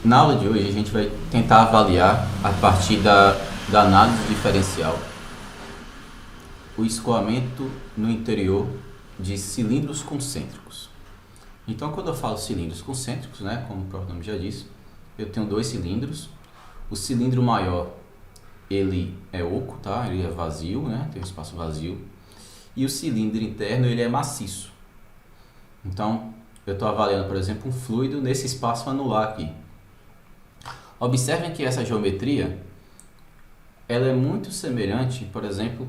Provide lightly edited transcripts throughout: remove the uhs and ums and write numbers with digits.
Na aula de hoje a gente vai tentar avaliar a partir da análise diferencial o escoamento no interior de cilindros concêntricos. Então, quando eu falo cilindros concêntricos, né, como o próprio nome já diz, eu tenho dois cilindros. O cilindro maior, ele é oco, tá? Ele é vazio, né? Tem um espaço vazio. E o cilindro interno, ele é maciço. Então, eu estou avaliando, por exemplo, um fluido nesse espaço anular aqui. Observem que essa geometria, ela é muito semelhante, por exemplo,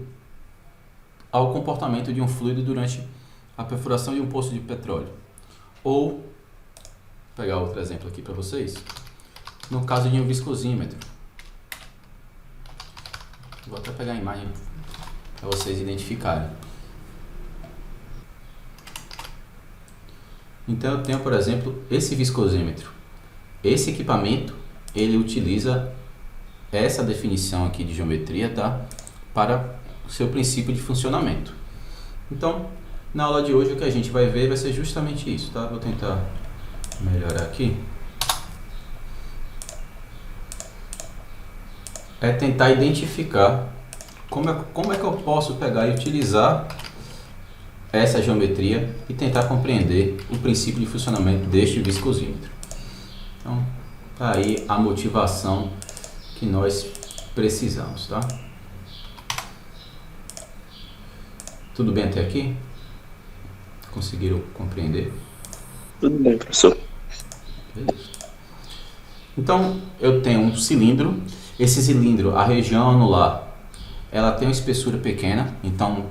ao comportamento de um fluido durante a perfuração de um poço de petróleo. Ou, vou pegar outro exemplo aqui para vocês, no caso de um viscosímetro. Vou até pegar a imagem para vocês identificarem. Então eu tenho, por exemplo, esse viscosímetro. Esse equipamento, ele utiliza essa definição aqui de geometria, tá? Para o seu princípio de funcionamento. Então, na aula de hoje o que a gente vai ver vai ser justamente isso, tá? Vou tentar melhorar aqui. É tentar identificar como é que eu posso pegar e utilizar essa geometria e tentar compreender o princípio de funcionamento deste viscosímetro. Então, tá aí a motivação que nós precisamos, tá? Tudo bem até aqui? Conseguiram compreender? Tudo bem, professor. Beleza. Então, eu tenho um cilindro. Esse cilindro, a região anular, ela tem uma espessura pequena, então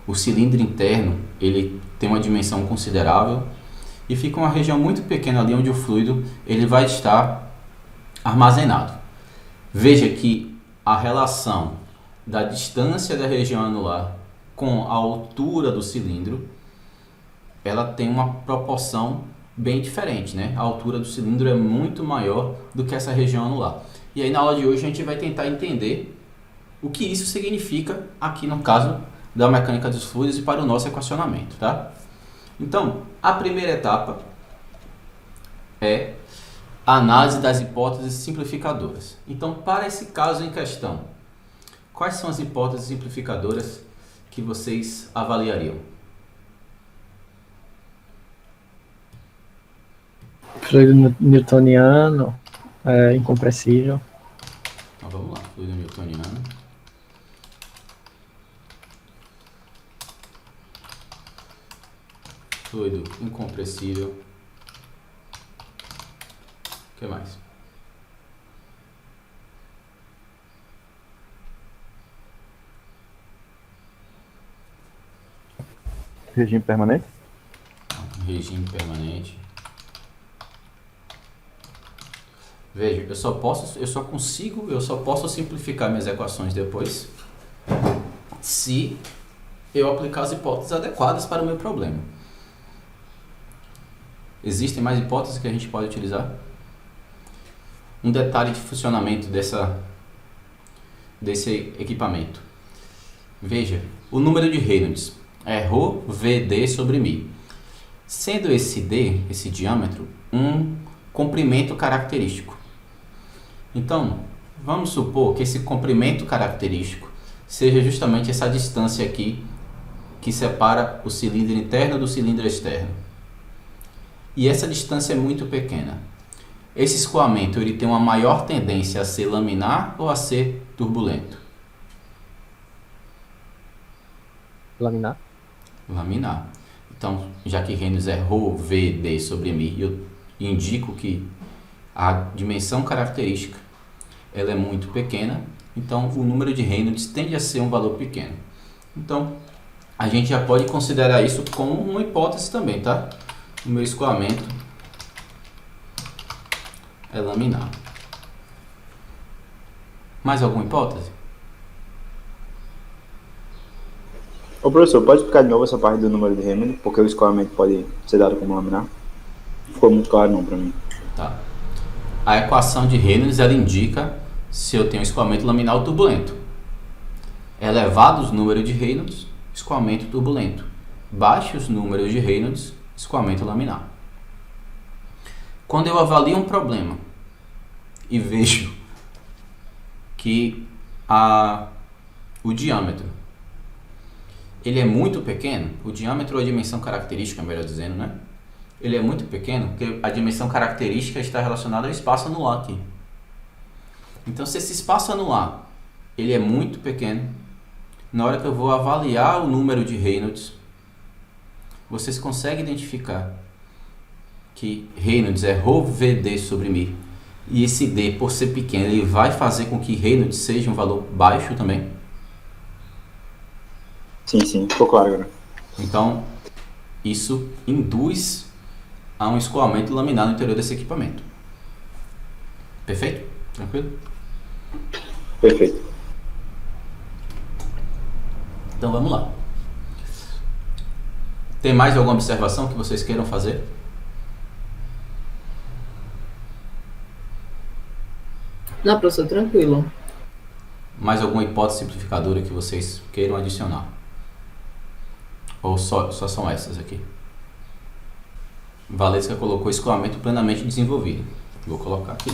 o cilindro interno, ele tem uma dimensão considerável e fica uma região muito pequena ali onde o fluido ele vai estar armazenado. Veja que a relação da distância da região anular com a altura do cilindro, ela tem uma proporção bem diferente, né? A altura do cilindro é muito maior do que essa região anular. E aí na aula de hoje a gente vai tentar entender o que isso significa aqui no caso da mecânica dos fluidos e para o nosso equacionamento, tá? Então, a primeira etapa é a análise das hipóteses simplificadoras. Então, para esse caso em questão, quais são as hipóteses simplificadoras que vocês avaliariam? Fluido newtoniano, incompressível. Então vamos lá, fluido newtoniano. Fluido incompressível. O que mais? Regime permanente? Regime permanente. Veja, eu só posso simplificar minhas equações depois se eu aplicar as hipóteses adequadas para o meu problema. Existem mais hipóteses que a gente pode utilizar? Um detalhe de funcionamento desse equipamento. Veja, o número de Reynolds é ρ VD sobre μ. Sendo esse D, esse diâmetro, um comprimento característico. Então, vamos supor que esse comprimento característico seja justamente essa distância aqui que separa o cilindro interno do cilindro externo. E essa distância é muito pequena. Esse escoamento ele tem uma maior tendência a ser laminar ou a ser turbulento? Laminar. Laminar. Então, já que Reynolds é ρ VD sobre μ, eu indico que a dimensão característica ela é muito pequena, então o número de Reynolds tende a ser um valor pequeno. Então, a gente já pode considerar isso como uma hipótese também, tá? O meu escoamento é laminar. Mais alguma hipótese? Ô professor, pode explicar de novo essa parte do número de Reynolds, porque o escoamento pode ser dado como laminar? Não ficou muito claro não para mim. Tá. A equação de Reynolds ela indica se eu tenho escoamento laminar ou turbulento. Elevados números de Reynolds, escoamento turbulento. Baixos números de Reynolds, escoamento laminar. Quando eu avalio um problema e vejo que o diâmetro ele é muito pequeno, o diâmetro ou a dimensão característica, melhor dizendo, né? Ele é muito pequeno porque a dimensão característica está relacionada ao espaço anular aqui. Então, se esse espaço anular ele é muito pequeno, na hora que eu vou avaliar o número de Reynolds, vocês conseguem identificar que Reynolds é ρVD sobre μ, e esse D, por ser pequeno, ele vai fazer com que Reynolds seja um valor baixo também? Sim, ficou claro agora. Então, isso induz a um escoamento laminar no interior desse equipamento. Perfeito? Tranquilo? Perfeito. Então vamos lá. Tem mais alguma observação que vocês queiram fazer? Não, professor, tranquilo. Mais alguma hipótese simplificadora que vocês queiram adicionar? Ou só são essas aqui? Valesca colocou escoamento plenamente desenvolvido. Vou colocar aqui.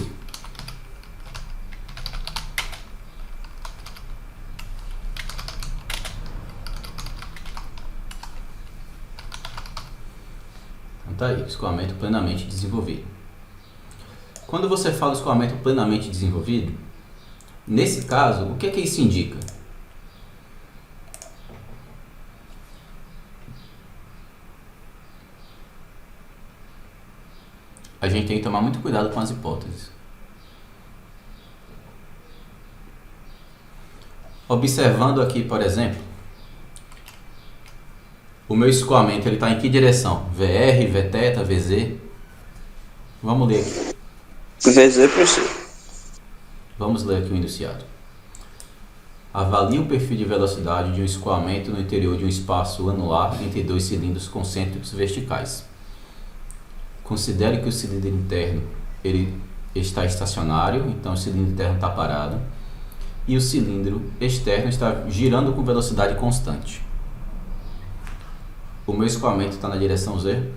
Então tá aí, escoamento plenamente desenvolvido. Quando você fala escoamento plenamente desenvolvido, nesse caso, o que é que isso indica? A gente tem que tomar muito cuidado com as hipóteses. Observando aqui, por exemplo, o meu escoamento está em que direção? VR, Vθ, Vz? Vamos ler aqui. VZ, professor. Vamos ler aqui o enunciado. Avalie o perfil de velocidade de um escoamento no interior de um espaço anular entre dois cilindros concêntricos verticais. Considere que o cilindro interno ele está estacionário, então o cilindro interno está parado, e o cilindro externo está girando com velocidade constante. O meu escoamento está na direção Z?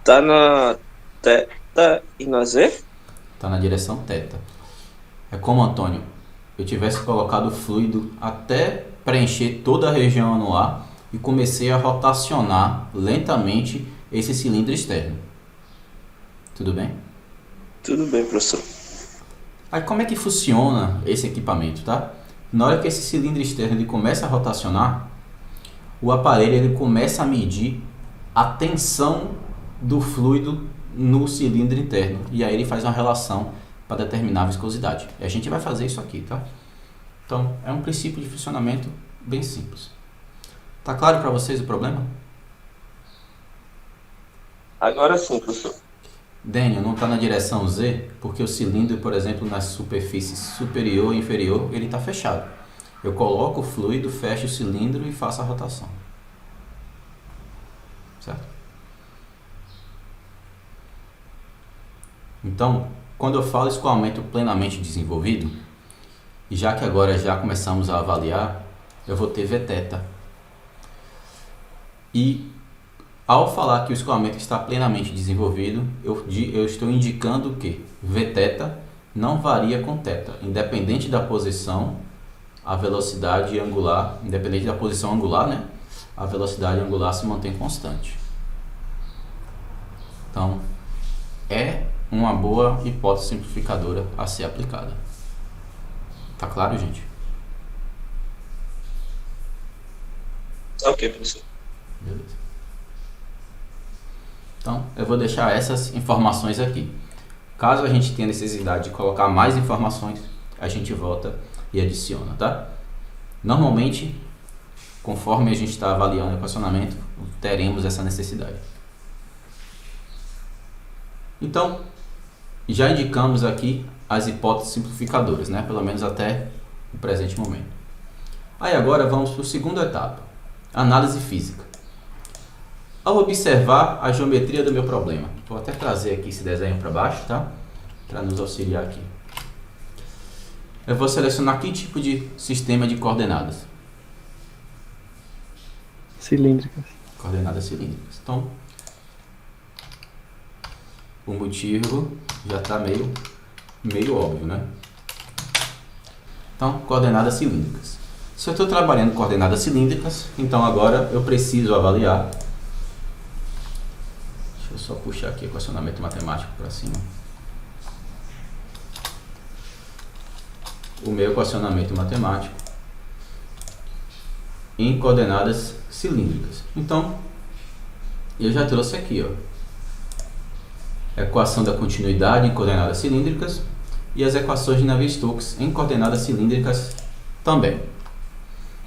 Tá na θ e na Z? Está na direção θ. É como, Antônio, eu tivesse colocado o fluido até preencher toda a região anular e comecei a rotacionar lentamente esse cilindro externo. Tudo bem? Tudo bem, professor. Aí como é que funciona esse equipamento, tá? Na hora que esse cilindro externo ele começa a rotacionar, o aparelho ele começa a medir a tensão do fluido no cilindro interno. E aí ele faz uma relação para determinar a viscosidade. E a gente vai fazer isso aqui, tá? Então, é um princípio de funcionamento bem simples. Tá claro para vocês o problema? Agora sim, professor. Daniel, não está na direção Z, porque o cilindro, por exemplo, na superfície superior e inferior, ele está fechado. Eu coloco o fluido, fecho o cilindro e faço a rotação. Certo? Então, quando eu falo escoamento plenamente desenvolvido, e já que agora já começamos a avaliar, eu vou ter Vθ. E ao falar que o escoamento está plenamente desenvolvido, eu estou indicando que Vθ não varia com θ. Independente da posição, a velocidade angular, independente da posição angular, né? A velocidade angular se mantém constante. Então, é uma boa hipótese simplificadora a ser aplicada. Tá claro, gente? Ok, professor. Beleza. Então, eu vou deixar essas informações aqui. Caso a gente tenha necessidade de colocar mais informações, a gente volta e adiciona, tá? Normalmente, conforme a gente está avaliando o equacionamento, teremos essa necessidade. Então, já indicamos aqui as hipóteses simplificadoras, né? Pelo menos até o presente momento. Aí agora vamos para a segunda etapa, análise física. Ao observar a geometria do meu problema, vou até trazer aqui esse desenho para baixo, tá? Para nos auxiliar aqui. Eu vou selecionar que tipo de sistema de coordenadas? Cilíndricas. Coordenadas cilíndricas. Então, o motivo já está meio meio óbvio, né? Então, coordenadas cilíndricas. Se eu estou trabalhando coordenadas cilíndricas, então agora eu preciso avaliar. Deixa eu só puxar aqui o equacionamento matemático para cima. O meu equacionamento matemático em coordenadas cilíndricas. Então, eu já trouxe aqui, ó, a equação da continuidade em coordenadas cilíndricas e as equações de Navier-Stokes em coordenadas cilíndricas também.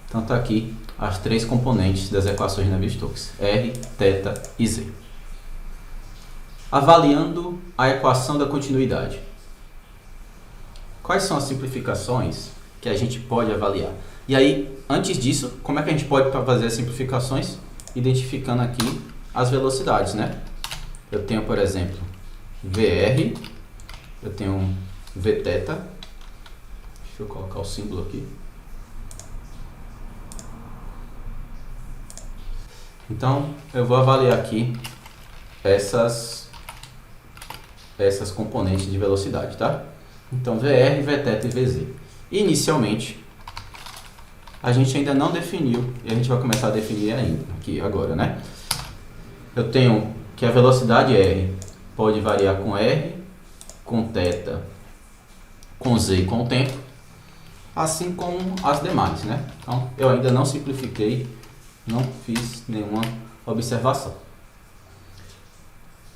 Então está aqui as três componentes das equações de Navier-Stokes, R, θ e Z. Avaliando a equação da continuidade. Quais são as simplificações que a gente pode avaliar? E aí, antes disso, como é que a gente pode fazer as simplificações? Identificando aqui as velocidades, né? Eu tenho, por exemplo, VR, eu tenho Vθ, deixa eu colocar o símbolo aqui. Então, eu vou avaliar aqui essas componentes de velocidade, tá? Então, VR, Vθ e Vz. Inicialmente, a gente ainda não definiu, e a gente vai começar a definir ainda, aqui agora, né? Eu tenho que a velocidade R pode variar com R, com θ, com Z e com o tempo, assim como as demais, né? Então, eu ainda não simplifiquei, não fiz nenhuma observação.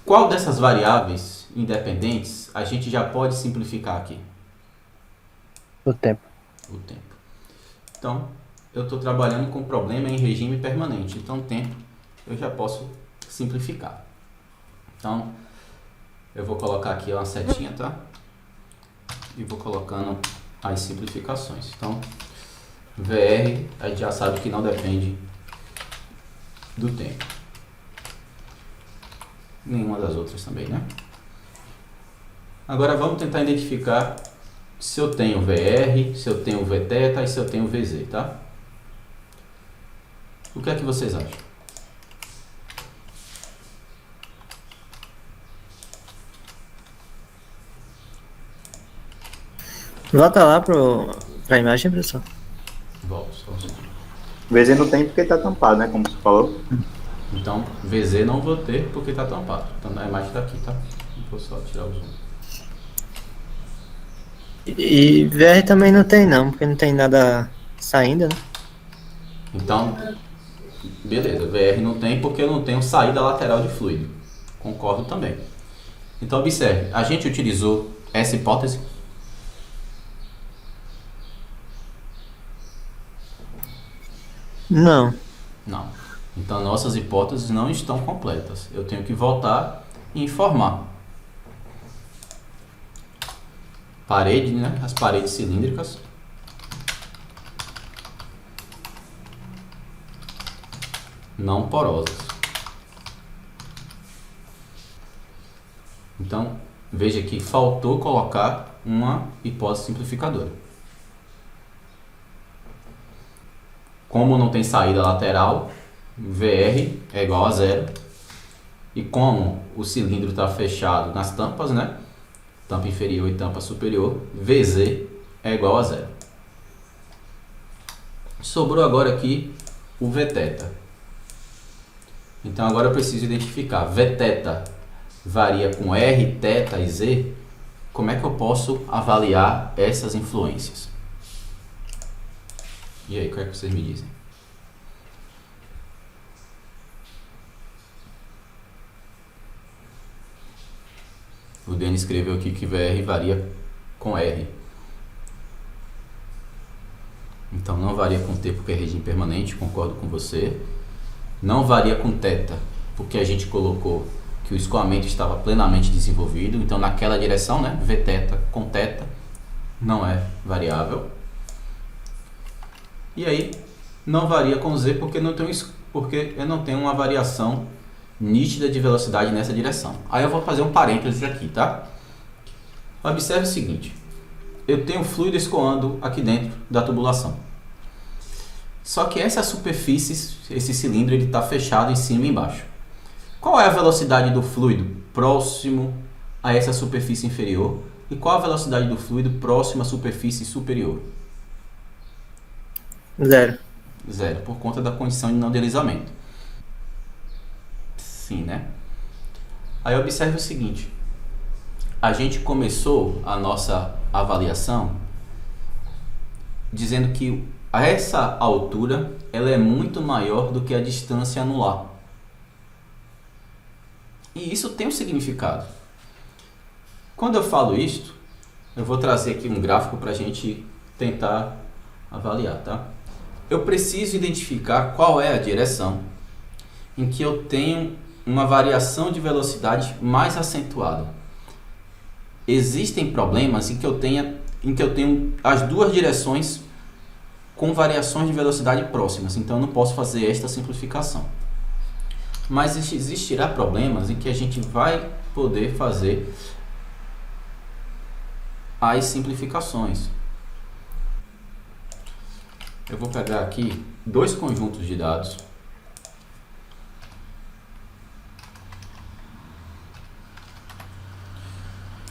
Qual dessas variáveis independentes a gente já pode simplificar aqui? O tempo. O tempo. Então, eu estou trabalhando com problema em regime permanente. Então, o tempo eu já posso simplificar. Então, eu vou colocar aqui uma setinha, tá? E vou colocando as simplificações. Então, VR, a gente já sabe que não depende do tempo. Nenhuma das outras também, né? Agora vamos tentar identificar se eu tenho VR, se eu tenho Vθ e se eu tenho Vz, tá? O que é que vocês acham? Volta lá pra imagem, professor. Volto, só um segundo. VZ não tem porque tá tampado, né? Como você falou. Então, Vz não vou ter porque está tampado. Então, a imagem está aqui, tá? Vou só tirar o zoom. E VR também não tem não, porque não tem nada saindo, né? Então, beleza, VR não tem porque eu não tenho saída lateral de fluido. Concordo também. Então, observe, a gente utilizou essa hipótese. Não. Não. Então, nossas hipóteses não estão completas. Eu tenho que voltar e informar. Parede, né? As paredes cilíndricas. Não porosas. Então, veja que faltou colocar uma hipótese simplificadora. Como não tem saída lateral, VR é igual a zero. E como o cilindro está fechado nas tampas, né? Tampa inferior e tampa superior, Vz é igual a zero. Sobrou agora aqui o Vθ. Então agora eu preciso identificar. Vθ varia com R, θ e Z. Como é que eu posso avaliar essas influências? E aí, o que é que vocês me dizem? O Denis escreveu aqui que VR varia com R. Então não varia com T porque é regime permanente, concordo com você. Não varia com θ porque a gente colocou que o escoamento estava plenamente desenvolvido. Então naquela direção, né, Vθ com θ não é variável. E aí não varia com Z porque eu não tenho uma variação nítida de velocidade nessa direção. Aí eu vou fazer um parênteses aqui, tá? Observe o seguinte. Eu tenho fluido escoando aqui dentro da tubulação. Só que essa superfície, esse cilindro, ele está fechado em cima e embaixo. Qual é a velocidade do fluido próximo a essa superfície inferior e qual a velocidade do fluido próximo à superfície superior? 0. 0, por conta da condição de não deslizamento. Sim, né? Aí observe o seguinte. A gente começou a nossa avaliação dizendo que essa altura ela é muito maior do que a distância anular. E isso tem um significado. Quando eu falo isto, eu vou trazer aqui um gráfico para a gente tentar avaliar, tá? Eu preciso identificar qual é a direção em que eu tenho uma variação de velocidade mais acentuada. Existem problemas em que eu tenho as duas direções com variações de velocidade próximas, então eu não posso fazer esta simplificação. Mas existirá problemas em que a gente vai poder fazer as simplificações. Eu vou pegar aqui dois conjuntos de dados.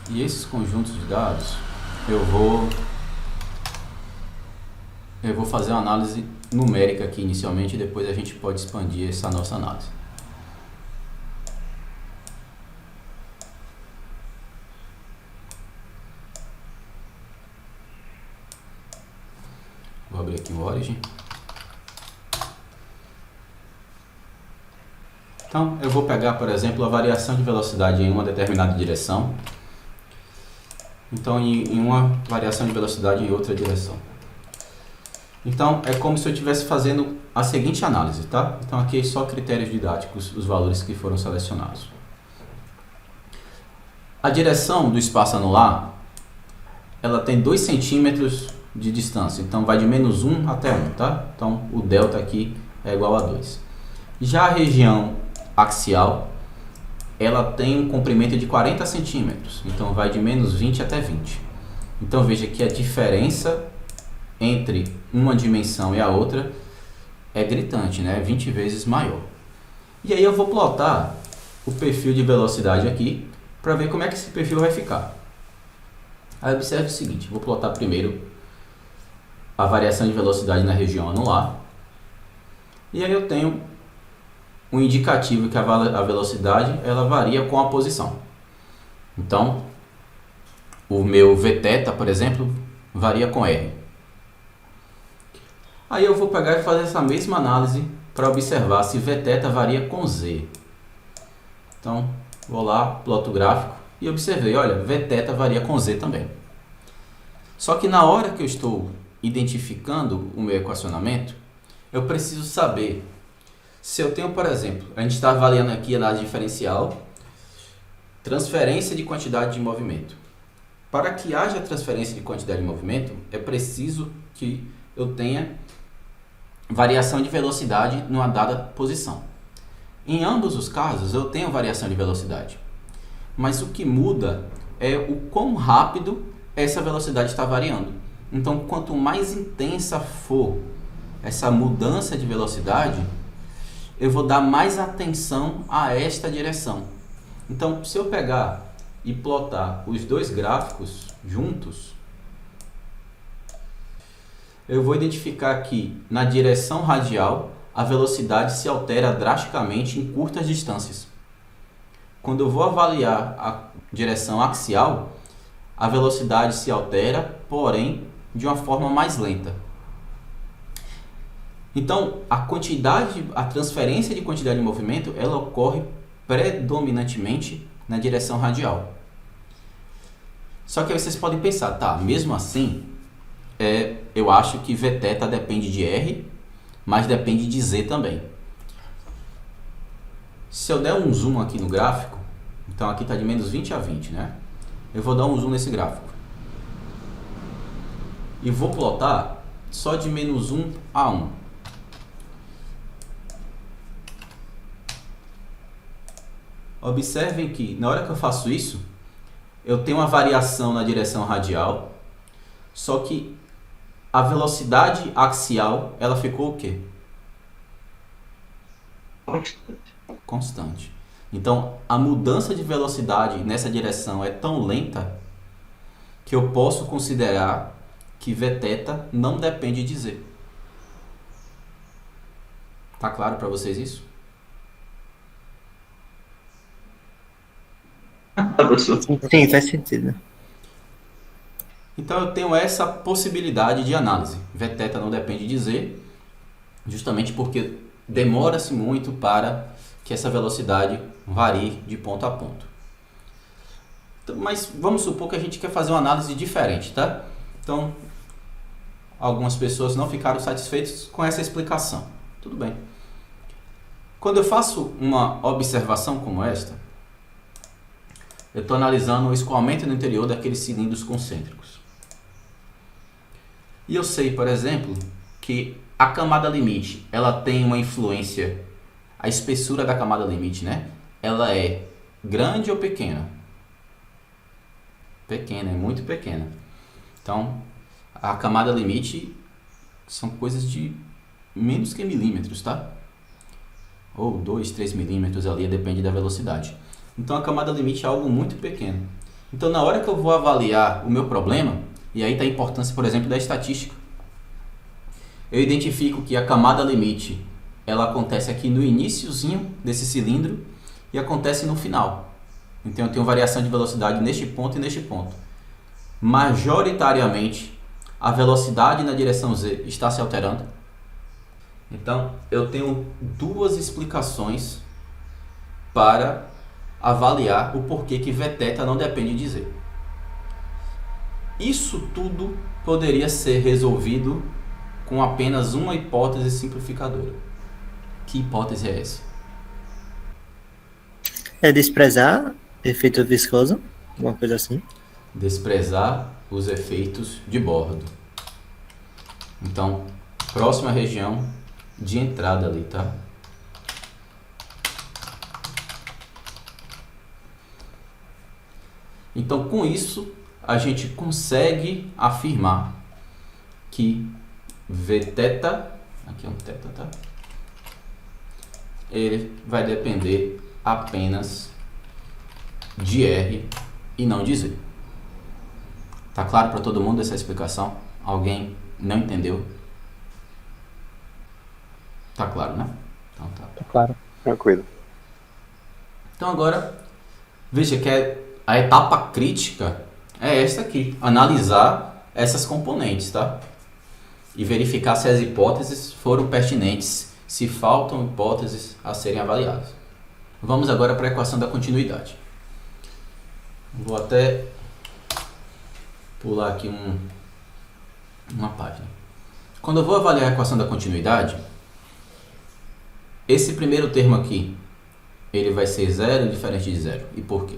E esses conjuntos de dados eu vou fazer uma análise numérica aqui inicialmente e depois a gente pode expandir essa nossa análise. Vou abrir aqui o Origin. Então, eu vou pegar, por exemplo, a variação de velocidade em uma determinada direção. Então, em uma variação de velocidade em outra direção. Então, é como se eu estivesse fazendo a seguinte análise, tá? Então, aqui só critérios didáticos, os valores que foram selecionados. A direção do espaço anular, ela tem 2 centímetros de distância. Então, vai de menos 1 até 1, tá? Então, o delta aqui é igual a 2. Já a região axial, ela tem um comprimento de 40 centímetros. Então, vai de menos 20 até 20. Então, veja que a diferença entre uma dimensão e a outra é gritante, né? 20 vezes maior. E aí eu vou plotar o perfil de velocidade aqui para ver como é que esse perfil vai ficar. Aí observe o seguinte, vou plotar primeiro a variação de velocidade na região anular. E aí eu tenho um indicativo que a velocidade ela varia com a posição. Então, o meu Vθ, por exemplo, varia com R. Aí eu vou pegar e fazer essa mesma análise para observar se Vθ varia com Z. Então, vou lá, ploto o gráfico e observei, olha, Vθ varia com Z também. Só que na hora que eu estou identificando o meu equacionamento, eu preciso saber se eu tenho, por exemplo, a gente está avaliando aqui a análise diferencial, transferência de quantidade de movimento. Para que haja transferência de quantidade de movimento, é preciso que eu tenha variação de velocidade numa dada posição. Em ambos os casos, eu tenho variação de velocidade. Mas o que muda é o quão rápido essa velocidade está variando. Então, quanto mais intensa for essa mudança de velocidade, eu vou dar mais atenção a esta direção. Então, se eu pegar e plotar os dois gráficos juntos, eu vou identificar que na direção radial a velocidade se altera drasticamente em curtas distâncias. Quando eu vou avaliar a direção axial, a velocidade se altera, porém de uma forma mais lenta. Então, a transferência de quantidade de movimento, ela ocorre predominantemente na direção radial. Só que aí vocês podem pensar, tá, mesmo assim, eu acho que Vθ depende de R, mas depende de Z também. Se eu der um zoom aqui no gráfico, então aqui está de menos 20 a 20, né? Eu vou dar um zoom nesse gráfico. E vou plotar só de menos 1 a 1. Observem que na hora que eu faço isso, eu tenho uma variação na direção radial, só que a velocidade axial, ela ficou o quê? Constante. Então, a mudança de velocidade nessa direção é tão lenta que eu posso considerar que Vθ não depende de Z. Tá claro para vocês isso? Professor. Sim, faz sentido. Então eu tenho essa possibilidade de análise. Vθ não depende de Z, justamente porque demora-se muito para que essa velocidade varie de ponto a ponto. Então, mas vamos supor que a gente quer fazer uma análise diferente, tá? Então, algumas pessoas não ficaram satisfeitas com essa explicação. Tudo bem. Quando eu faço uma observação como esta, eu estou analisando o escoamento no interior daqueles cilindros concêntricos. E eu sei, por exemplo, que a camada limite, ela tem uma influência, a espessura da camada limite, né? Ela é grande ou pequena? Pequena, é muito pequena. Então, a camada limite são coisas de menos que milímetros, tá? Ou 2, 3 milímetros ali, depende da velocidade. Então, a camada limite é algo muito pequeno. Então, na hora que eu vou avaliar o meu problema, e aí está a importância, por exemplo, da estatística, eu identifico que a camada limite, ela acontece aqui no iniciozinho desse cilindro e acontece no final. Então, eu tenho variação de velocidade neste ponto e neste ponto. Majoritariamente, a velocidade na direção Z está se alterando. Então, eu tenho duas explicações para avaliar o porquê que Vθ não depende de Z. Isso tudo poderia ser resolvido com apenas uma hipótese simplificadora. Que hipótese é essa? É desprezar efeito viscoso, alguma coisa assim. Desprezar os efeitos de bordo. Então, próxima região de entrada ali, tá? Então, com isso, a gente consegue afirmar que Vθ, aqui é um θ, tá? Ele vai depender apenas de R e não de Z. Tá claro para todo mundo essa explicação? Alguém não entendeu? Tá claro, né? Então tá. Tá claro. Tranquilo. Então agora, veja que a etapa crítica é esta aqui. Analisar essas componentes, tá? E verificar se as hipóteses foram pertinentes, se faltam hipóteses a serem avaliadas. Vamos agora para a equação da continuidade. Vou até pular aqui uma página. Quando eu vou avaliar a equação da continuidade, esse primeiro termo aqui, ele vai ser zero diferente de zero. E por quê?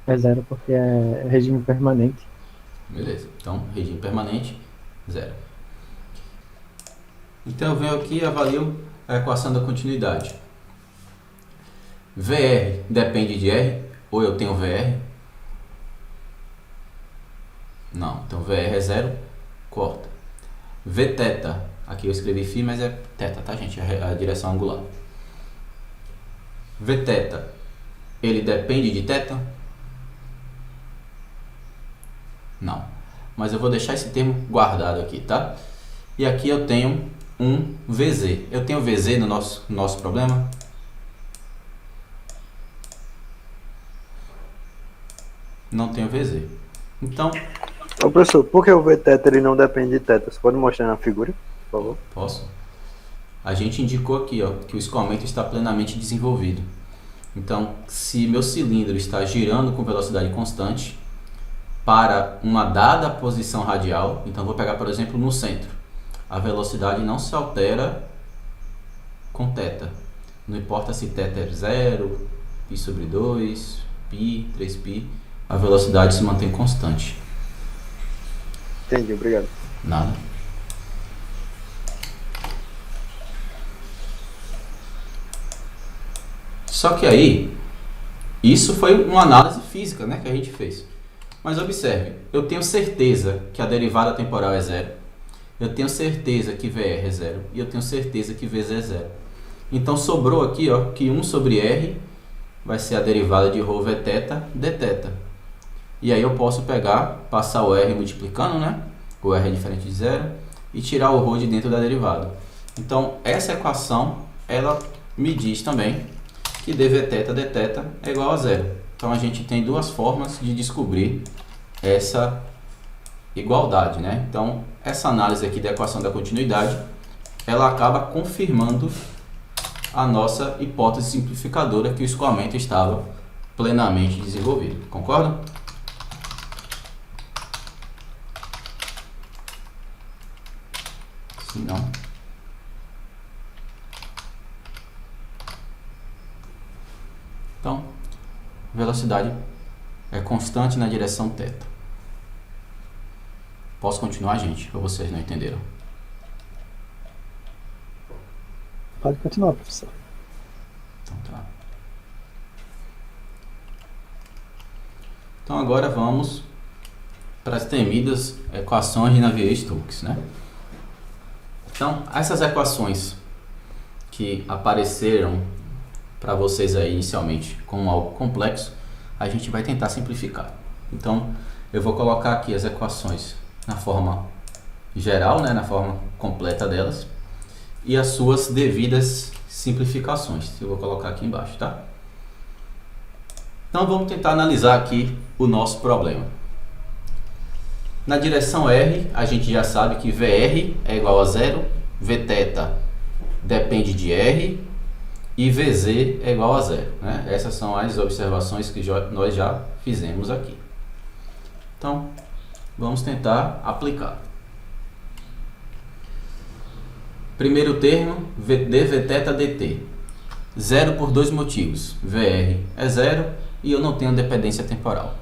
É zero porque é regime permanente. Beleza. Então, regime permanente, zero. Então, eu venho aqui e avalio a equação da continuidade. VR depende de R, ou eu tenho VR? Não. Então, VR é zero, corta. Vθ, aqui eu escrevi φ, mas é θ, tá, gente? É a direção angular. Vθ, ele depende de θ? Não. Mas eu vou deixar esse termo guardado aqui, tá? E aqui eu tenho um VZ. Eu tenho VZ no nosso problema? Não tenho VZ. Então, Ô professor, por que o Vθ ele não depende de θ? Você pode mostrar na figura, por favor? posso? A gente indicou aqui, ó, que o escoamento está plenamente desenvolvido. Então, se meu cilindro está girando com velocidade constante para uma dada posição radial, então vou pegar, por exemplo, no centro. A velocidade não se altera com θ. Não importa se θ é 0, π sobre 2, π, 3π, a velocidade se mantém constante. Entendi, obrigado. Nada. Só que aí, isso foi uma análise física, né, que a gente fez. Mas observe, eu tenho certeza que a derivada temporal é zero. Eu tenho certeza que VR é zero. E eu tenho certeza que VZ é zero. Então sobrou aqui, ó, que 1 sobre R vai ser a derivada de ρ vθ dθ. E aí eu posso pegar, passar o R multiplicando, né? O R é diferente de zero, e tirar o ρ de dentro da derivada. Então essa equação, ela me diz também que dvθ dθ é igual a zero. Então a gente tem duas formas de descobrir essa igualdade, né? Então essa análise aqui da equação da continuidade, ela acaba confirmando a nossa hipótese simplificadora que o escoamento estava plenamente desenvolvido. Concordam? Se não... Então, velocidade é constante na direção θ. Posso continuar, gente? Ou vocês não entenderam? Pode continuar, professor. Então tá. Então agora vamos para as temidas equações de Navier-Stokes, né? Então, essas equações que apareceram para vocês aí inicialmente como algo complexo, a gente vai tentar simplificar. Então, eu vou colocar aqui as equações na forma geral, né, na forma completa delas, e as suas devidas simplificações. Eu vou colocar aqui embaixo, tá? Então, vamos tentar analisar aqui o nosso problema. Na direção R, a gente já sabe que VR é igual a zero, Vθ depende de R, e Vz é igual a zero, né? Essas são as observações que nós já fizemos aqui. Então, vamos tentar aplicar. Primeiro termo, dvθ dt. Zero por dois motivos. VR é zero e eu não tenho dependência temporal.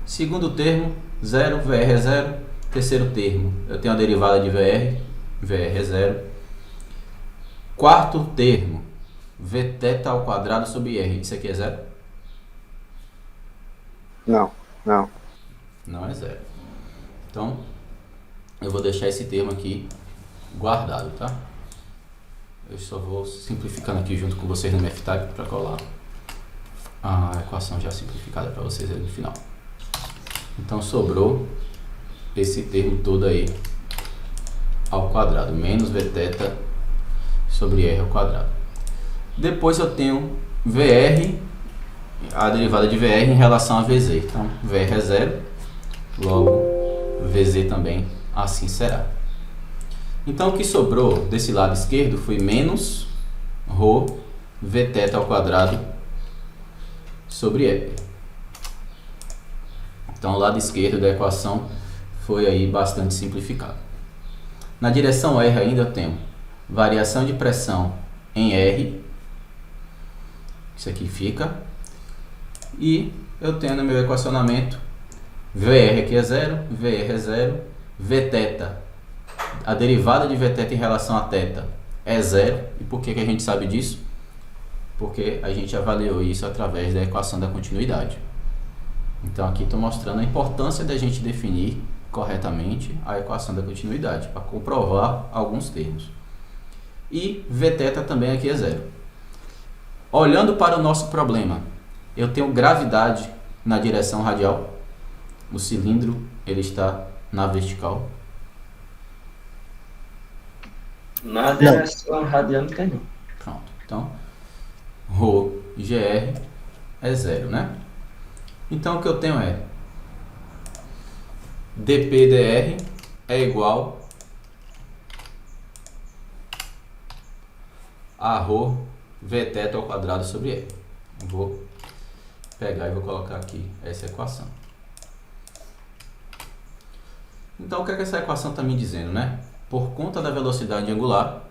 Segundo termo, zero, VR é zero. Terceiro termo, eu tenho a derivada de VR, VR é zero. Quarto termo, Vθ ao quadrado sobre R. Isso aqui é zero? Não. Não é zero. Então, eu vou deixar esse termo aqui guardado, tá? Eu só vou simplificando aqui junto com vocês no MFType para colar a equação já simplificada para vocês aí no final. Então, sobrou esse termo todo aí ao quadrado, menos Vθ sobre R ao quadrado. Depois eu tenho VR, a derivada de VR em relação a Vz. Então, VR é zero, logo Vz também assim será. Então, o que sobrou desse lado esquerdo foi menos ρ Vθ ao quadrado sobre R. Então, o lado esquerdo da equação foi aí bastante simplificado. Na direção R ainda eu tenho variação de pressão em R. Isso aqui fica. E eu tenho no meu equacionamento VR aqui é zero, VR é zero, Vθ, a derivada de Vθ em relação a θ é zero. E por que a gente sabe disso? Porque a gente avaliou isso através da equação da continuidade. Então aqui estou mostrando a importância da gente definir corretamente a equação da continuidade para comprovar alguns termos. E Vθ também aqui é zero. Olhando para o nosso problema, eu tenho gravidade na direção radial. O cilindro ele está na vertical. Na direção radial não tem não. Pronto. Então, ρ gr é zero, né? Então o que eu tenho é dp dr é igual a ρ Vθ ao quadrado sobre R. Vou pegar e vou colocar aqui essa equação. Então, o que é que essa equação está me dizendo, né? Por conta da velocidade angular,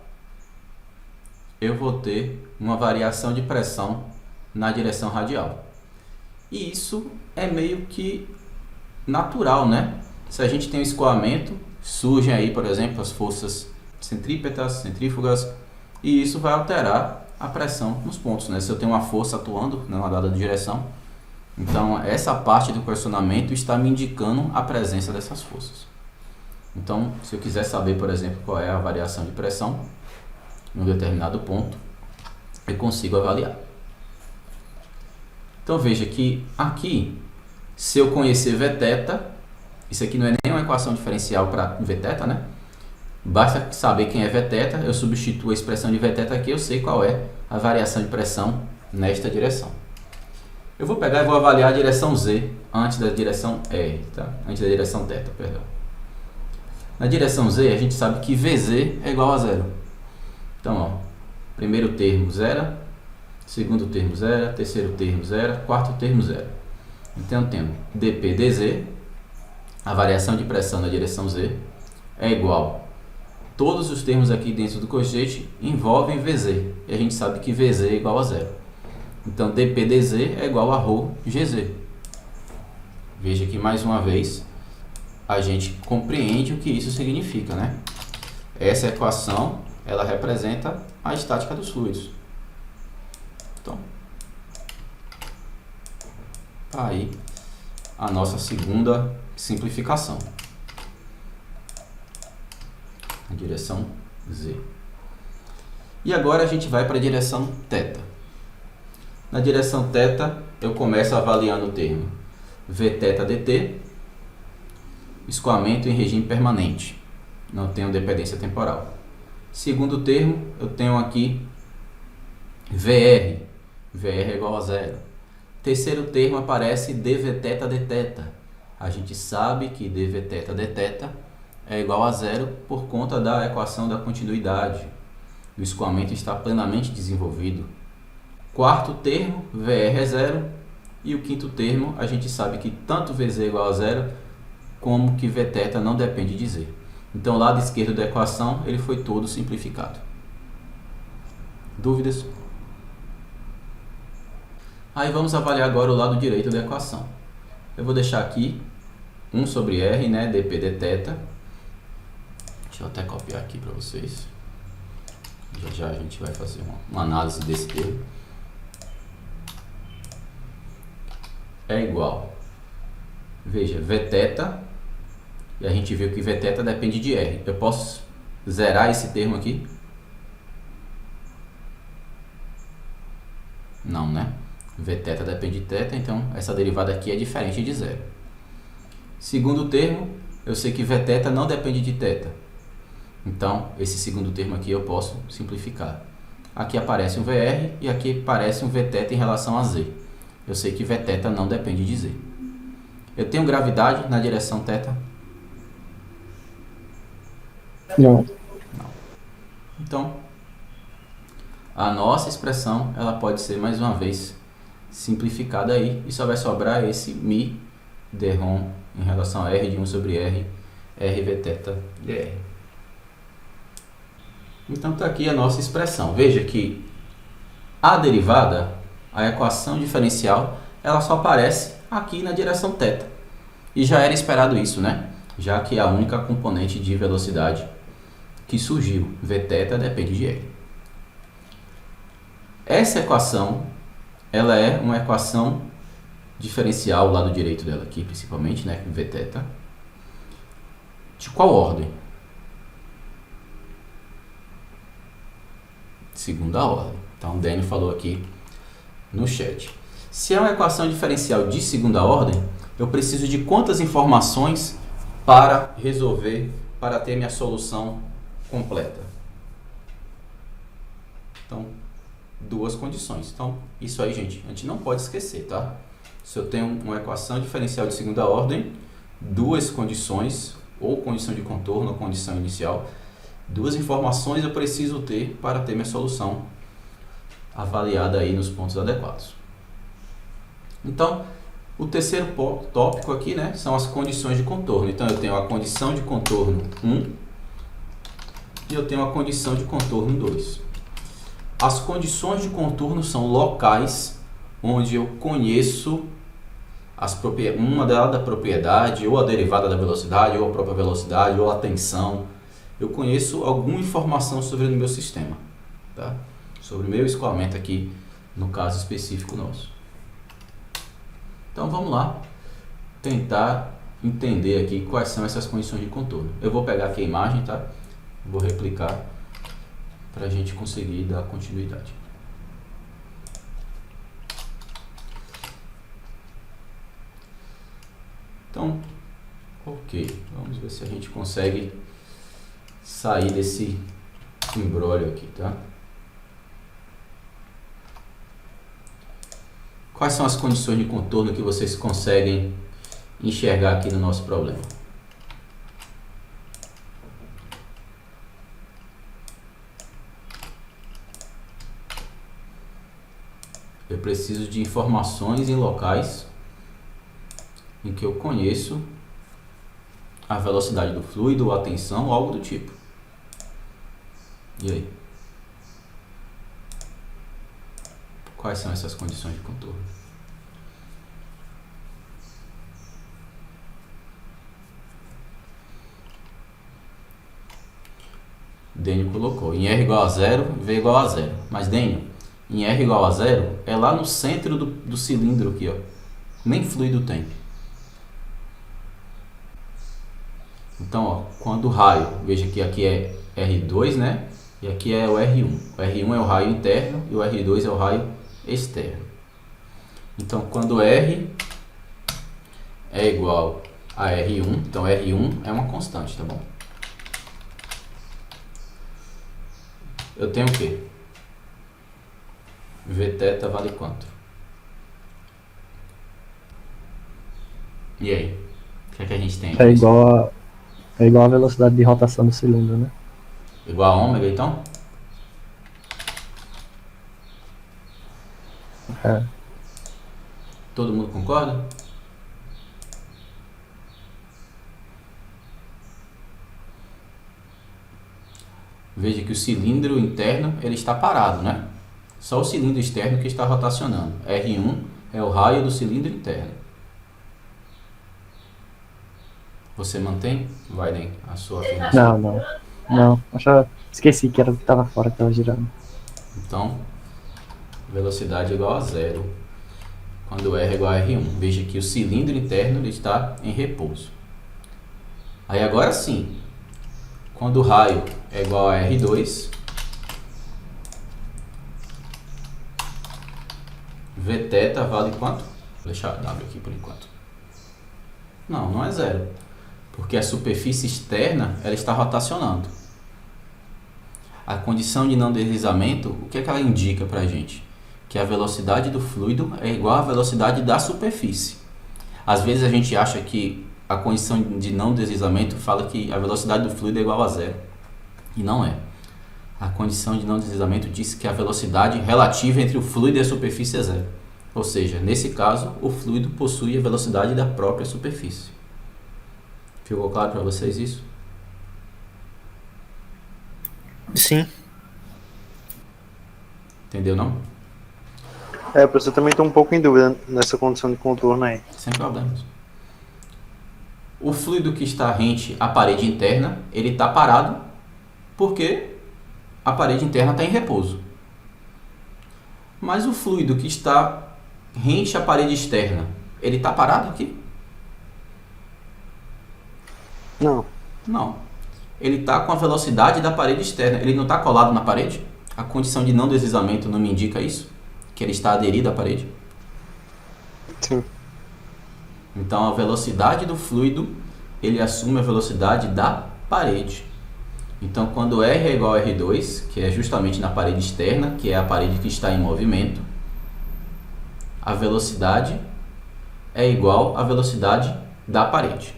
eu vou ter uma variação de pressão na direção radial. E isso é meio que natural, né? Se a gente tem um escoamento, surgem aí, por exemplo, as forças centrípetas, centrífugas, e isso vai alterar a pressão nos pontos, né? Se eu tenho uma força atuando numa dada direção, então essa parte do questionamento está me indicando a presença dessas forças. Então, se eu quiser saber, por exemplo, qual é a variação de pressão em um determinado ponto, eu consigo avaliar. Então veja que aqui, se eu conhecer Vθ, isso aqui não é nem uma equação diferencial para Vθ, né? Basta saber quem é Vθ, eu substituo a expressão de Vθ aqui, eu sei qual é a variação de pressão nesta direção. Eu vou pegar e vou avaliar a direção Z antes da direção R, tá? Antes da direção θ, perdão. Na direção Z, a gente sabe que Vz é igual a zero. Então, ó, primeiro termo zero, segundo termo zero, terceiro termo zero, quarto termo zero. Então, eu tenho dP dz, a variação de pressão na direção Z, é igual. Todos os termos aqui dentro do cochete envolvem Vz. E a gente sabe que Vz é igual a zero. Então, dP dz é igual a ρgz. Veja que, mais uma vez, a gente compreende o que isso significa, né? Essa equação, ela representa a estática dos fluidos. Então, tá aí a nossa segunda simplificação. A direção Z. E agora a gente vai para a direção θ. Na direção θ, eu começo avaliando o termo Vθ dt, escoamento em regime permanente, não tenho dependência temporal. Segundo termo, eu tenho aqui VR, VR é igual a zero. Terceiro termo aparece dVθ dθ. A gente sabe que dVθ dθ é igual a zero por conta da equação da continuidade. O escoamento está plenamente desenvolvido. Quarto termo, VR é zero. E o quinto termo, a gente sabe que tanto Vz é igual a zero, como que Vθ não depende de Z. Então, o lado esquerdo da equação, ele foi todo simplificado. Dúvidas? Aí vamos avaliar agora o lado direito da equação. Eu vou deixar aqui 1 sobre R, né, dP dθ. Deixa eu até copiar aqui para vocês. Já já a gente vai fazer uma análise desse termo. É igual. Veja, Vθ, e a gente viu que Vθ depende de R. Eu posso zerar esse termo aqui? Não, né? Vθ depende de θ, então essa derivada aqui é diferente de zero. Segundo termo, eu sei que Vθ não depende de θ. Então, esse segundo termo aqui eu posso simplificar. Aqui aparece um VR e aqui aparece um Vθ em relação a Z. Eu sei que Vθ não depende de Z. Eu tenho gravidade na direção θ? Não. Então, a nossa expressão ela pode ser mais uma vez simplificada aí e só vai sobrar esse μ dρ em relação a R de 1 sobre R, R Vθ dr. Então está aqui a nossa expressão. Veja que a derivada, a equação diferencial, ela só aparece aqui na direção θ. E já era esperado isso, né? Já que é a única componente de velocidade que surgiu. Vθ depende de R. Essa equação, ela é uma equação diferencial, o lado direito dela aqui, principalmente, né? Vθ. De qual ordem? Segunda ordem. Então, o Daniel falou aqui no chat. Se é uma equação diferencial de segunda ordem, eu preciso de quantas informações para resolver, para ter minha solução completa? Então, duas condições. Então, isso aí, gente, a gente não pode esquecer, tá? Se eu tenho uma equação diferencial de segunda ordem, duas condições, ou condição de contorno, ou condição inicial, duas informações eu preciso ter para ter minha solução avaliada aí nos pontos adequados. Então, o terceiro tópico aqui, né, são as condições de contorno. Então, eu tenho a condição de contorno 1 e eu tenho a condição de contorno 2. As condições de contorno são locais onde eu conheço uma da propriedade, ou a derivada da velocidade, ou a própria velocidade, ou a tensão. Eu conheço alguma informação sobre o meu sistema, tá? Sobre o meu escoamento aqui, no caso específico nosso. Então vamos lá tentar entender aqui quais são essas condições de contorno. Eu vou pegar aqui a imagem, tá? Vou replicar para a gente conseguir dar continuidade. Então, ok. Vamos ver se a gente consegue sair desse imbróglio aqui, tá? Quais são as condições de contorno que vocês conseguem enxergar aqui no nosso problema? Eu preciso de informações em locais em que eu conheço a velocidade do fluido, a tensão, algo do tipo. E aí? Quais são essas condições de contorno? Dênio colocou, em R igual a 0, V igual a 0. Mas Dênio, em R igual a 0, é lá no centro do cilindro aqui, ó. Nem fluido tem. Então, ó, quando o raio, veja que aqui é R2, né? E aqui é o R1. O R1 é o raio interno e o R2 é o raio externo. Então, quando R é igual a R1, então R1 é uma constante, tá bom? Eu tenho o quê? Vθ vale quanto? E aí? O que é que a gente tem aqui? É igual a velocidade de rotação do cilindro, né? Igual a ômega, então? É. Todo mundo concorda? Veja que o cilindro interno ele está parado, né? Só o cilindro externo que está rotacionando. R1 é o raio do cilindro interno. Você mantém, Vaiden, a sua afirmação? Não. Esqueci que era o que estava fora que estava girando. Então, velocidade igual a 0. Quando R é igual a R1. Veja que o cilindro interno ele está em repouso. Aí agora sim, quando o raio é igual a R2, Vθ vale quanto? Vou deixar W aqui por enquanto. Não é 0. Porque a superfície externa ela está rotacionando. A condição de não deslizamento, o que é que ela indica para a gente? Que a velocidade do fluido é igual à velocidade da superfície. Às vezes a gente acha que a condição de não deslizamento fala que a velocidade do fluido é igual a 0. E não é. A condição de não deslizamento diz que a velocidade relativa entre o fluido e a superfície é 0. Ou seja, nesse caso, o fluido possui a velocidade da própria superfície. Ficou claro para vocês isso? Sim. Entendeu, não? Professor, também estou um pouco em dúvida nessa condição de contorno aí. Sem problemas. O fluido que está rente à parede interna, ele está parado porque a parede interna está em repouso. Mas o fluido que está rente à parede externa, ele está parado aqui? Não. Não. Ele está com a velocidade da parede externa. Ele não está colado na parede? A condição de não deslizamento não me indica isso? Que ele está aderido à parede? Sim. Então a velocidade do fluido, ele assume a velocidade da parede. Então quando R é igual a R2, que é justamente na parede externa, que é a parede que está em movimento, a velocidade é igual à velocidade da parede.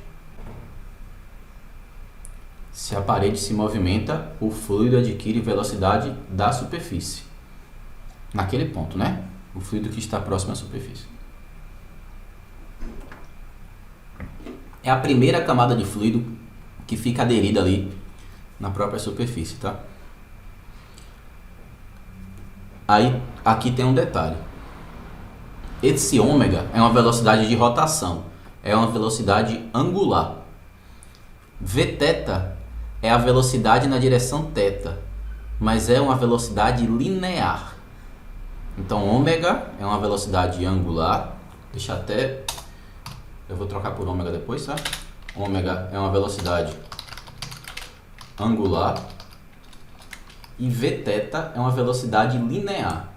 Se a parede se movimenta, o fluido adquire velocidade da superfície. Naquele ponto, né? O fluido que está próximo à superfície. É a primeira camada de fluido que fica aderida ali na própria superfície, tá? Aí, aqui tem um detalhe. Esse ômega é uma velocidade de rotação. É uma velocidade angular. Vθ é a velocidade na direção θ, mas é uma velocidade linear. Então, ômega é uma velocidade angular. Deixa até... Eu vou trocar por ômega depois, tá? Ômega é uma velocidade angular. E Vθ é uma velocidade linear.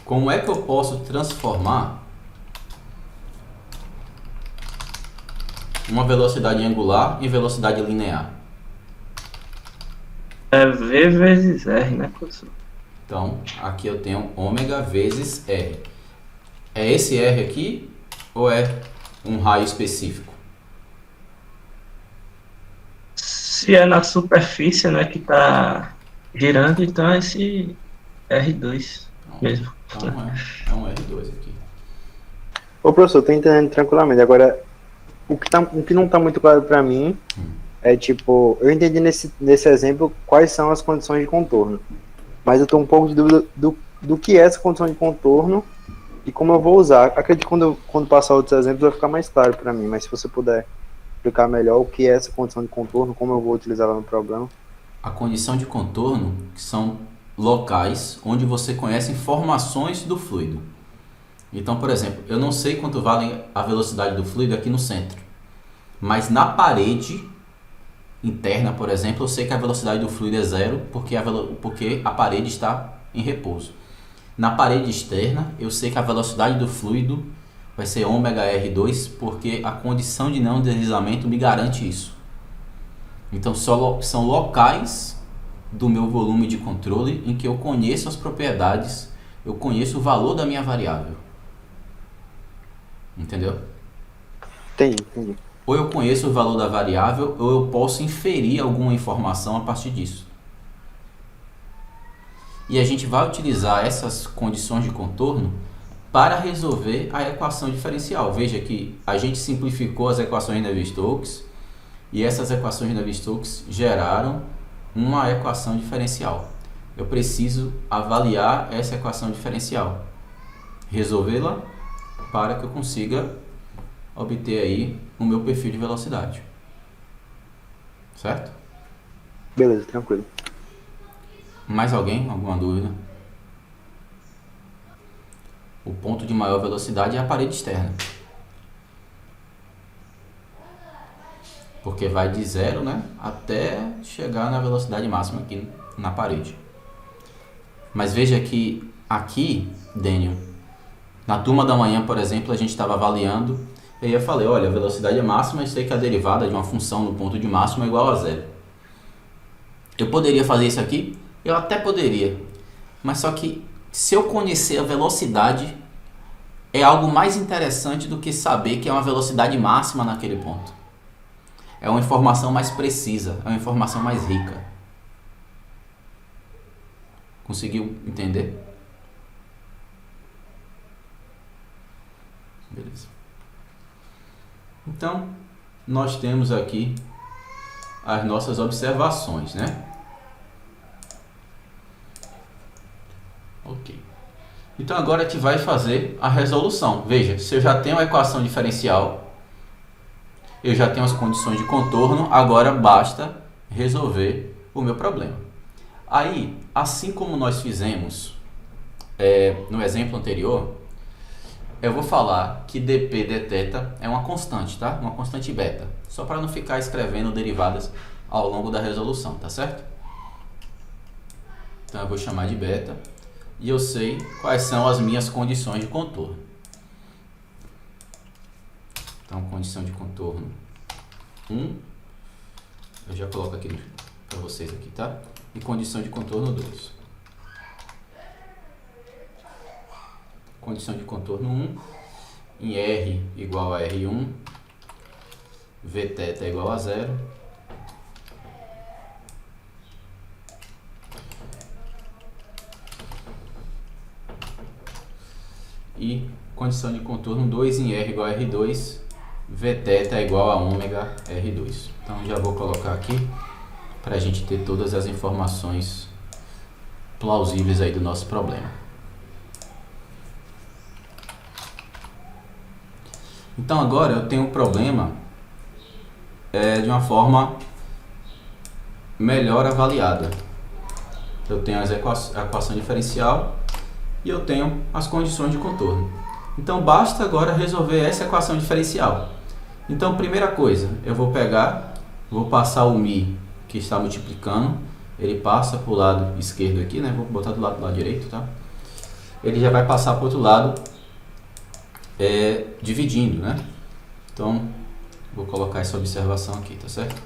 Como é que eu posso transformar uma velocidade angular e velocidade linear? É V vezes R, né, professor? Então, aqui eu tenho ômega vezes R. É esse R aqui ou é um raio específico? Se é na superfície, né, que tá girando, então é esse R2 mesmo. Então é um R2 aqui. Ô, professor, tô entendendo tranquilamente. Agora, o que não tá muito claro pra mim é, tipo, eu entendi nesse exemplo quais são as condições de contorno. Mas eu tô um pouco de dúvida do que é essa condição de contorno e como eu vou usar. Acredito que quando passar outros exemplos vai ficar mais claro pra mim, mas se você puder explicar melhor o que é essa condição de contorno, como eu vou utilizá-la no problema. A condição de contorno são locais onde você conhece informações do fluido. Então, por exemplo, eu não sei quanto vale a velocidade do fluido aqui no centro, mas na parede interna, por exemplo, eu sei que a velocidade do fluido é zero porque a parede está em repouso. Na parede externa, eu sei que a velocidade do fluido vai ser ômega R2 porque a condição de não deslizamento me garante isso. Então, são locais do meu volume de controle em que eu conheço as propriedades, eu conheço o valor da minha variável. Entendeu? Entendi. Ou eu conheço o valor da variável, ou eu posso inferir alguma informação a partir disso. E a gente vai utilizar essas condições de contorno para resolver a equação diferencial. Veja que a gente simplificou as equações de Navier-Stokes e essas equações de Navier-Stokes geraram uma equação diferencial. Eu preciso avaliar essa equação diferencial, resolvê-la para que eu consiga obter aí o meu perfil de velocidade. Certo? Beleza, tranquilo. Mais alguém? Alguma dúvida? O ponto de maior velocidade é a parede externa. Porque vai de zero, né, até chegar na velocidade máxima aqui na parede. Mas veja que aqui, Daniel, na turma da manhã, por exemplo, a gente estava avaliando e eu falei, olha, a velocidade é máxima, eu sei que a derivada de uma função no ponto de máximo é igual a zero. Eu poderia fazer isso aqui? Eu até poderia. Mas só que se eu conhecer a velocidade, é algo mais interessante do que saber que é uma velocidade máxima naquele ponto. É uma informação mais precisa, é uma informação mais rica. Conseguiu entender? Beleza. Então, nós temos aqui as nossas observações, né? Ok. Então agora a gente vai fazer a resolução. Veja, se eu já tenho a equação diferencial, eu já tenho as condições de contorno, agora basta resolver o meu problema. Aí, assim como nós fizemos no exemplo anterior, eu vou falar que dp dθ é uma constante, tá? Uma constante beta, só para não ficar escrevendo derivadas ao longo da resolução, tá certo? Então eu vou chamar de beta e eu sei quais são as minhas condições de contorno. Então, condição de contorno 1, eu já coloco aqui para vocês aqui, tá? E condição de contorno 2. Condição de contorno 1, em R igual a R1, Vθ é igual a 0. E condição de contorno 2 em R igual a R2, Vθ é igual a ômega R2. Então já vou colocar aqui para a gente ter todas as informações plausíveis aí do nosso problema. Então agora eu tenho um problema de uma forma melhor avaliada. Eu tenho a equação diferencial e eu tenho as condições de contorno. Então basta agora resolver essa equação diferencial. Então, primeira coisa, eu vou passar o μ que está multiplicando, ele passa para o lado esquerdo aqui, né? Vou botar do lado direito, tá? Ele já vai passar para o outro lado dividindo, né? Então, vou colocar essa observação aqui, tá certo?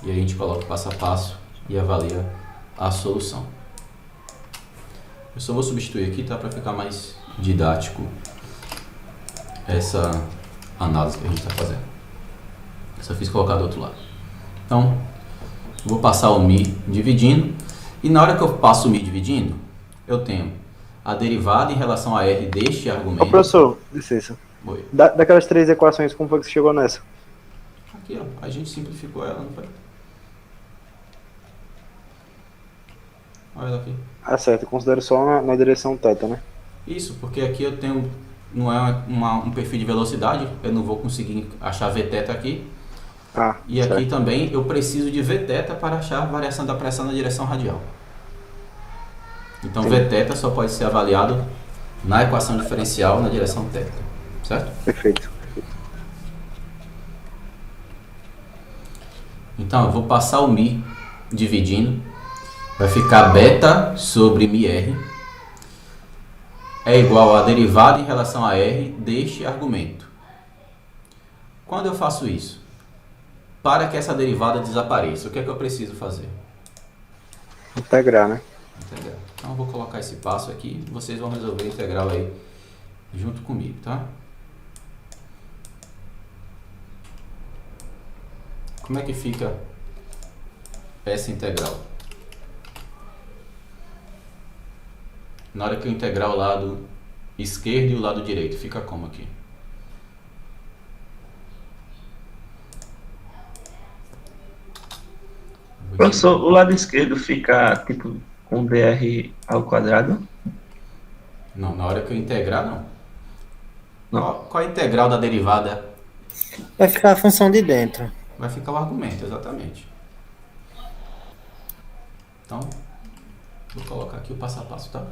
E aí a gente coloca o passo a passo e avalia a solução. Eu só vou substituir aqui, tá? Para ficar mais didático essa análise que a gente está fazendo. Só fiz colocar do outro lado. Então, vou passar o Mi dividindo. E na hora que eu passo o Mi dividindo, eu tenho a derivada em relação a R deste argumento. Ô, professor, licença. Oi. Daquelas 3 equações, como foi que você chegou nessa? Aqui, ó, a gente simplificou ela, não foi? Olha ela aqui. Ah, certo, eu considero só na direção θ, né? Isso, porque aqui eu tenho, não é um perfil de velocidade, eu não vou conseguir achar Vθ aqui. Ah, E certo. aqui também eu preciso de Vθ para achar a variação da pressão na direção radial. Então Sim. Vθ só pode ser avaliado na equação diferencial na direção θ, certo? Perfeito. Então eu vou passar o Mi dividindo, vai ficar beta sobre μr é igual a derivada em relação a R deste argumento. Quando eu faço isso, para que essa derivada desapareça, o que é que eu preciso fazer? Integrar, né? Integral. Então eu vou colocar esse passo aqui, vocês vão resolver a integral aí junto comigo, tá? Como é que fica essa integral? Na hora que eu integrar o lado esquerdo e o lado direito, fica como aqui? Professor, o lado esquerdo fica tipo com dr ao quadrado? Não, na hora que eu integrar, não. Não. Qual a integral da derivada? Vai ficar a função de dentro. Vai ficar o argumento, exatamente. Então, vou colocar aqui o passo a passo, tá?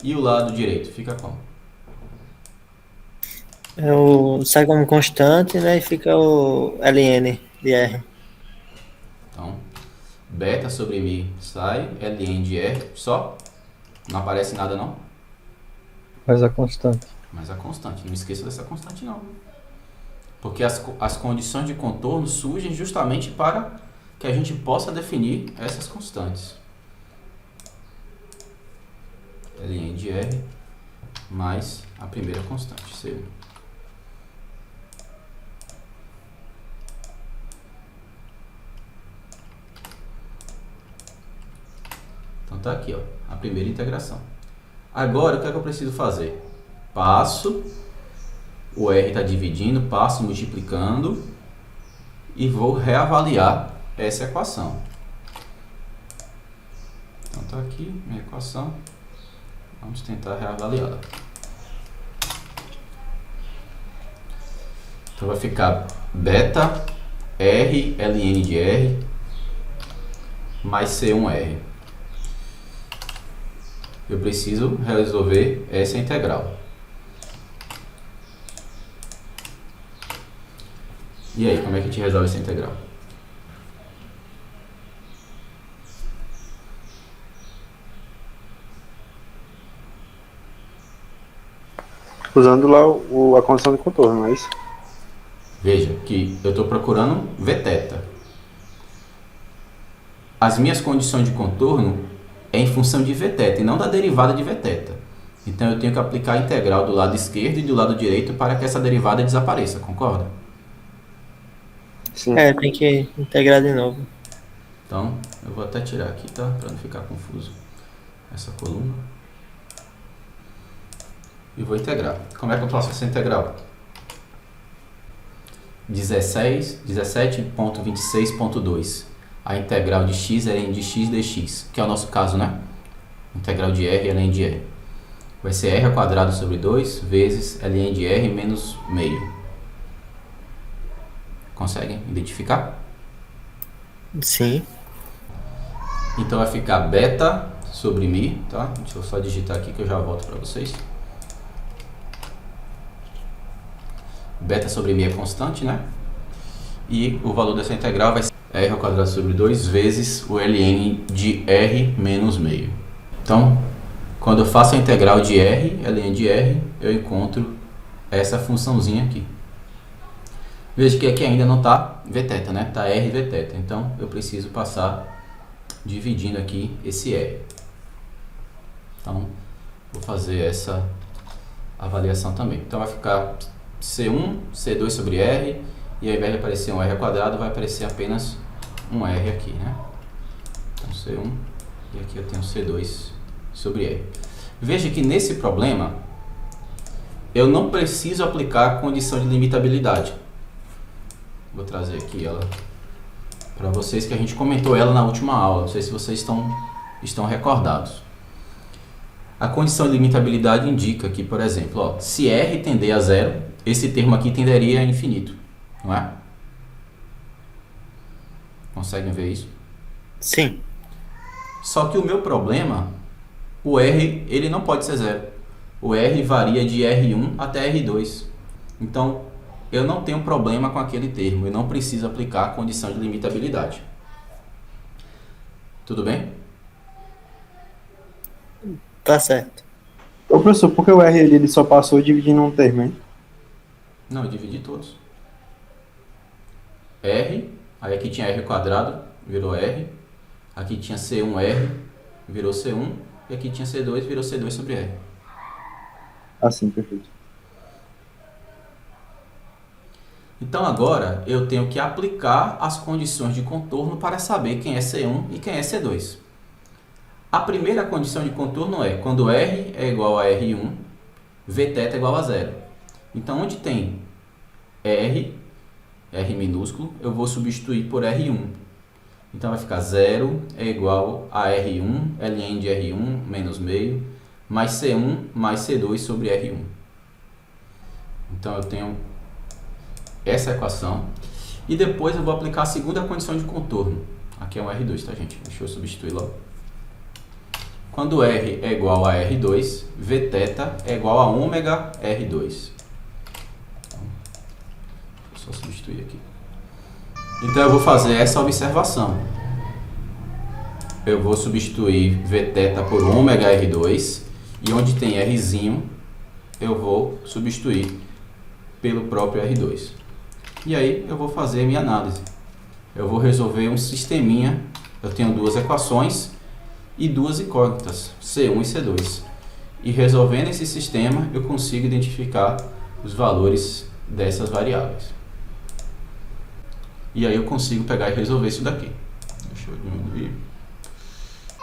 E o lado direito fica como? Sai como constante, né? E fica o ln de R. Então, beta sobre mi sai, ln de R só. Não aparece nada não. Mas a constante. Mas a constante, não esqueça dessa constante não. Porque as condições de contorno surgem justamente para que a gente possa definir essas constantes. Ln de R mais a primeira constante, C1. Então tá aqui, ó, a primeira integração. Agora, o que é que eu preciso fazer? Passo, o R está dividindo, passo multiplicando e vou reavaliar essa equação. Então tá aqui minha equação. Vamos tentar reavaliá-la. Então vai ficar beta R ln de R mais C1R. Eu preciso resolver essa integral. E aí, como é que a gente resolve essa integral? Usando lá a condição de contorno, não é isso? Veja que eu estou procurando Vθ. As minhas condições de contorno é em função de Vθ e não da derivada de Vθ. Então eu tenho que aplicar a integral do lado esquerdo e do lado direito para que essa derivada desapareça, concorda? Sim. Tem que integrar de novo. Então eu vou até tirar aqui, tá? Para não ficar confuso essa coluna. E vou integrar. Como é que eu faço essa integral? 17.26.2. A integral de x é ln de x dx, que é o nosso caso, né? Integral de r ln de r. Vai ser r ao quadrado sobre 2 vezes ln de r menos meio. Conseguem identificar? Sim. Então vai ficar beta sobre mi, tá? Deixa eu só digitar aqui que eu já volto para vocês. Beta sobre mi é constante, né? E o valor dessa integral vai ser r ao quadrado sobre 2 vezes o ln de r menos meio. Então, Quando eu faço a integral de R, ln de R, eu encontro essa funçãozinha aqui. Veja que aqui ainda não está Vθ, né? Está R Vθ. Então, eu preciso passar dividindo aqui esse R. Então, vou fazer essa avaliação também. Então, vai ficar C1, C2 sobre R, e ao invés de aparecer um R ao quadrado, vai aparecer apenas um R aqui, né? Então, C1, e aqui eu tenho C2 sobre R. Veja que nesse problema, eu não preciso aplicar a condição de limitabilidade. Vou trazer aqui ela para vocês, que a gente comentou ela na última aula. Não sei se vocês estão recordados. A condição de limitabilidade indica que, por exemplo, ó, se R tender a zero, esse termo aqui tenderia a infinito, não é? Conseguem ver isso? Sim. Só que o meu problema, o R ele não pode ser zero. O R varia de R1 até R2. Então, eu não tenho problema com aquele termo. Eu não preciso aplicar a condição de limitabilidade. Tudo bem? Tá certo. Ô professor, por que o R ele só passou dividindo um termo, hein? Não, eu dividi todos. R, aí aqui tinha R quadrado, virou R. Aqui tinha C1R, virou C1. E aqui tinha C2, virou C2 sobre R. Assim, perfeito. Então agora eu tenho que aplicar as condições de contorno para saber quem é C1 e quem é C2. A primeira condição de contorno é quando R é igual a R1, Vθ é igual a zero. Então onde tem R minúsculo, eu vou substituir por R1. Então vai ficar 0 é igual a R1, ln de R1 menos meio, mais C1 mais C2 sobre R1. Então eu tenho essa equação. E depois eu vou aplicar a segunda condição de contorno. Aqui é um R2, tá, gente? Deixa eu substituir logo. Quando R é igual a R2, Vθ é igual a ômega R2. Então, deixa eu só substituir aqui. Então eu vou fazer essa observação. Eu vou substituir Vθ por ômega R2. E onde tem Rzinho, eu vou substituir pelo próprio R2. E aí eu vou fazer a minha análise. Eu vou resolver um sisteminha. Eu tenho duas equações e duas incógnitas, C1 e C2. E resolvendo esse sistema, eu consigo identificar os valores dessas variáveis. E aí eu consigo pegar e resolver isso daqui. Deixa eu diminuir.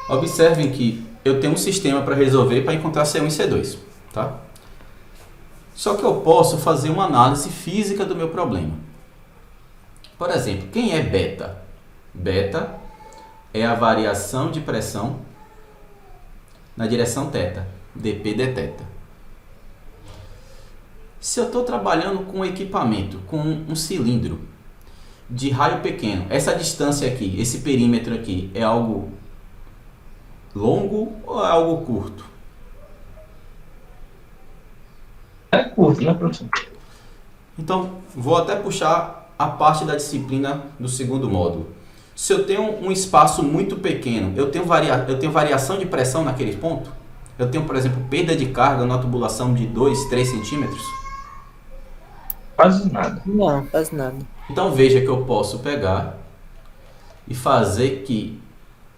Observem que eu tenho um sistema para resolver para encontrar C1 e C2, tá? Só que eu posso fazer uma análise física do meu problema. Por exemplo, quem é beta? Beta é a variação de pressão na direção θ, dp dθ. Se eu estou trabalhando com um equipamento, com um cilindro de raio pequeno, essa distância aqui, esse perímetro aqui, é algo longo ou é algo curto? É curto, né, professor? Então, vou até puxar a parte da disciplina do segundo módulo. Se eu tenho um espaço muito pequeno, eu tenho variação de pressão naquele ponto? Eu tenho, por exemplo, perda de carga na tubulação de 2, 3 centímetros? Quase nada. Não, quase nada. Então veja que eu posso pegar e fazer que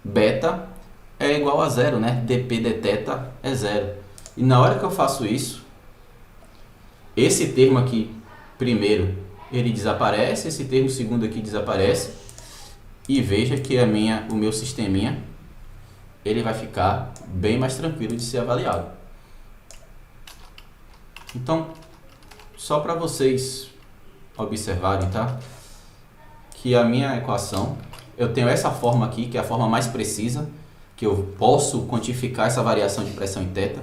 beta é igual a zero, né? dp dθ é zero. E na hora que eu faço isso, esse termo aqui, primeiro, ele desaparece, esse termo segundo aqui desaparece. E veja que o meu sisteminha, ele vai ficar bem mais tranquilo de ser avaliado. Então, só para vocês observarem, tá? Que a minha equação, eu tenho essa forma aqui, que é a forma mais precisa, que eu posso quantificar essa variação de pressão em θ.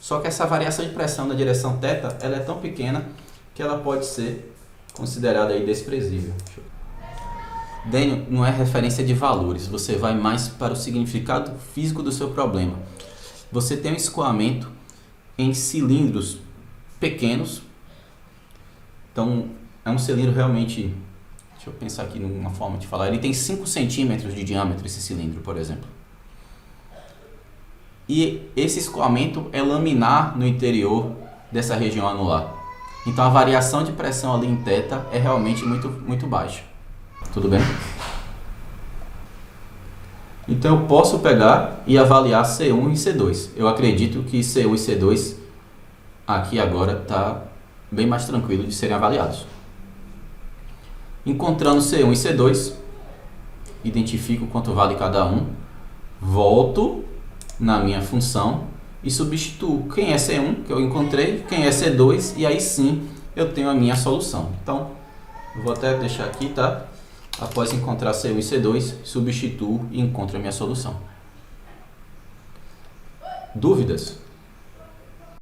Só que essa variação de pressão na direção θ, ela é tão pequena que ela pode ser considerada aí desprezível. Daniel, não é referência de valores, você vai mais para o significado físico do seu problema. Você tem um escoamento em cilindros pequenos. Então, é um cilindro realmente... Deixa eu pensar aqui numa forma de falar. Ele tem 5 centímetros de diâmetro, esse cilindro, por exemplo. e esse escoamento é laminar no interior dessa região anular. Então a variação de pressão ali em θ é realmente muito baixa. Tudo bem? Então eu posso pegar e avaliar C1 e C2. Eu acredito que C1 e C2 aqui agora está bem mais tranquilo de serem avaliados. Encontrando C1 e C2, identifico quanto vale cada um, volto na minha função e substituo quem é C1, que eu encontrei, quem é C2, e aí sim eu tenho a minha solução. Então, eu vou até deixar aqui, tá? Após encontrar C1 e C2, substituo e encontro a minha solução. Dúvidas?